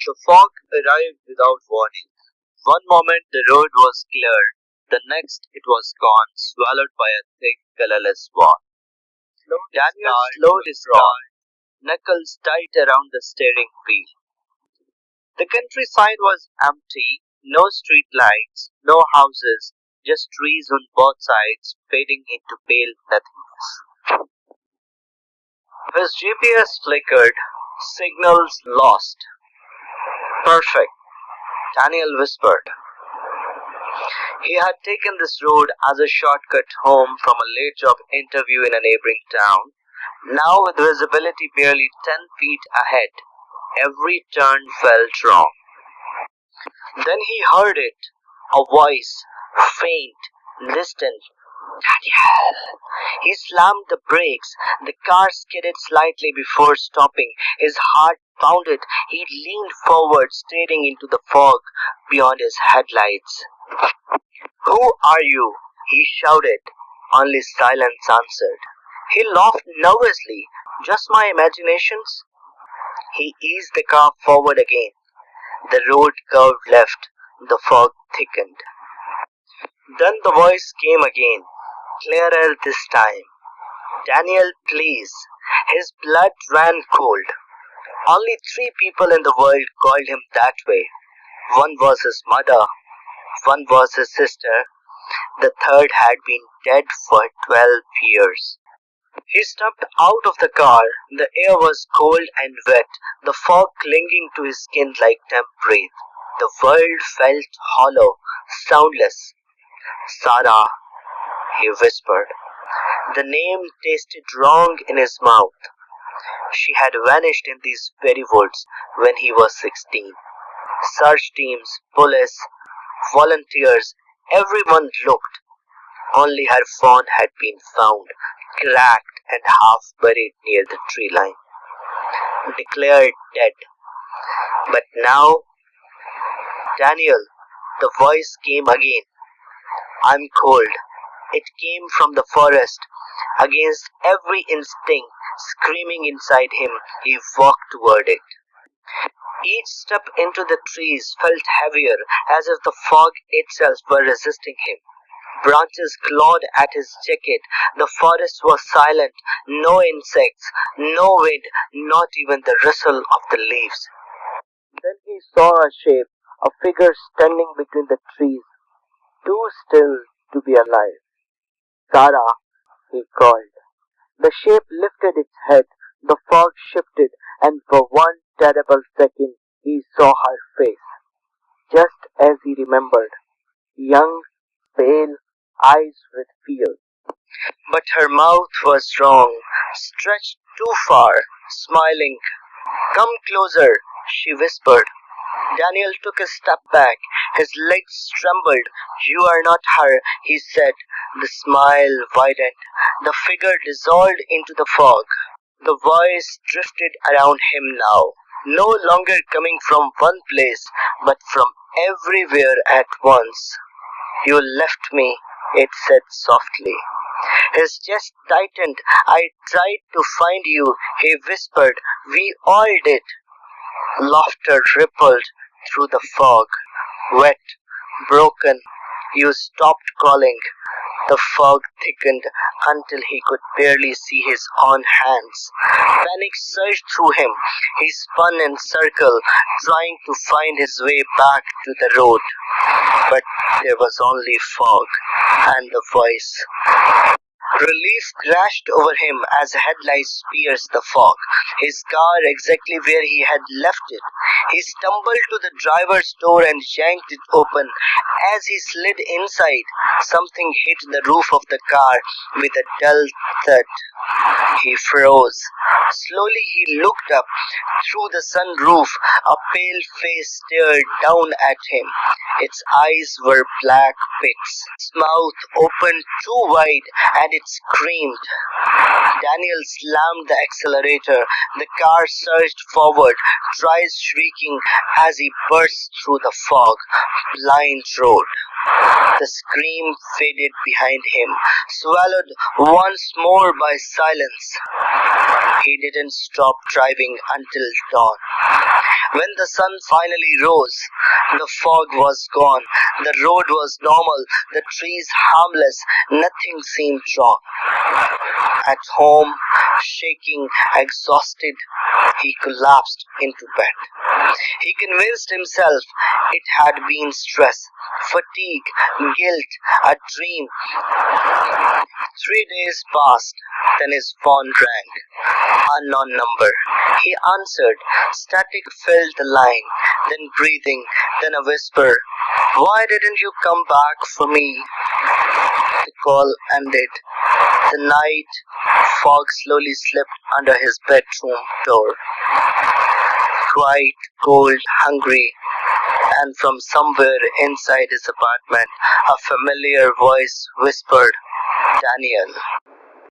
The fog arrived without warning. One moment the road was clear, the next it was gone, swallowed by a thick, colorless wall. Daniel slowed his car, knuckles tight around the steering wheel. The countryside was empty, no street lights, no houses, just trees on both sides fading into pale nothingness. His GPS flickered, signals lost. Perfect, Daniel whispered. He had taken this road as a shortcut home from a late job interview in a neighboring town. Now, with visibility barely 10 feet ahead, every turn felt wrong. Then he heard it, a voice, faint, distant. Daniel! He slammed the brakes. The car skidded slightly before stopping. His heart pounded. He leaned forward, staring into the fog beyond his headlights. Who are you? He shouted. Only silence answered. He laughed nervously. Just my imaginations? He eased the car forward again. The road curved left. The fog thickened. Then the voice came again, clearer this time. Daniel, please. His blood ran cold. Only 3 people in the world called him that way. One was his mother. One was his sister. The third had been dead for 12 years. He stepped out of the car. The air was cold and wet, the fog clinging to his skin like damp breath. The world felt hollow, soundless. Sarah, he whispered. The name tasted wrong in his mouth. She had vanished in these very woods when he was 16. Search teams, police, volunteers, everyone looked. Only her phone had been found, cracked and half buried near the tree line. Declared dead. But now, Daniel, the voice came again. I'm cold. It came from the forest. Against every instinct screaming inside him, he walked toward it. Each step into the trees felt heavier, as if the fog itself were resisting him. Branches clawed at his jacket. The forest was silent. No insects, no wind, not even the rustle of the leaves. Then he saw a shape, a figure standing between the trees, too still to be alive. Sarah, he called. The shape lifted its head, the fog shifted, and for one terrible second he saw her face, just as he remembered, young, pale, eyes with fear. But her mouth was wrong, stretched too far, smiling. Come closer, she whispered. Daniel took a step back. His legs trembled. You are not her, he said. The smile widened. The figure dissolved into the fog. The voice drifted around him now, no longer coming from one place, but from everywhere at once. You left me, it said softly. His chest tightened. I tried to find you, he whispered. We all did. Laughter rippled through the fog. Wet, broken. You stopped calling. The fog thickened until he could barely see his own hands. Panic surged through him. He spun in circle, trying to find his way back to the road. But there was only fog and the voice. Relief crashed over him as headlights pierced the fog, his car exactly where he had left it. He stumbled to the driver's door and yanked it open. As he slid inside, something hit the roof of the car with a dull thud. He froze. Slowly he looked up. Through the sunroof, a pale face stared down at him. Its eyes were black pits. Its mouth opened too wide and it screamed. Daniel slammed the accelerator. The car surged forward, tires shrieking as he burst through the fog. Blind road. The scream faded behind him, swallowed once more by silence. He didn't stop driving until dawn. When the sun finally rose, the fog was gone, the road was normal, the trees harmless, nothing seemed wrong. At home, shaking, exhausted, he collapsed into bed. He convinced himself it had been stress, fatigue, guilt, a dream. 3 days passed, then his phone rang. Unknown number. He answered. Static filled the line, then breathing, then a whisper. Why didn't you come back for me? The call ended. The night fog slowly slipped under his bedroom door. Quiet, cold, hungry, and from somewhere inside his apartment, a familiar voice whispered, Daniel.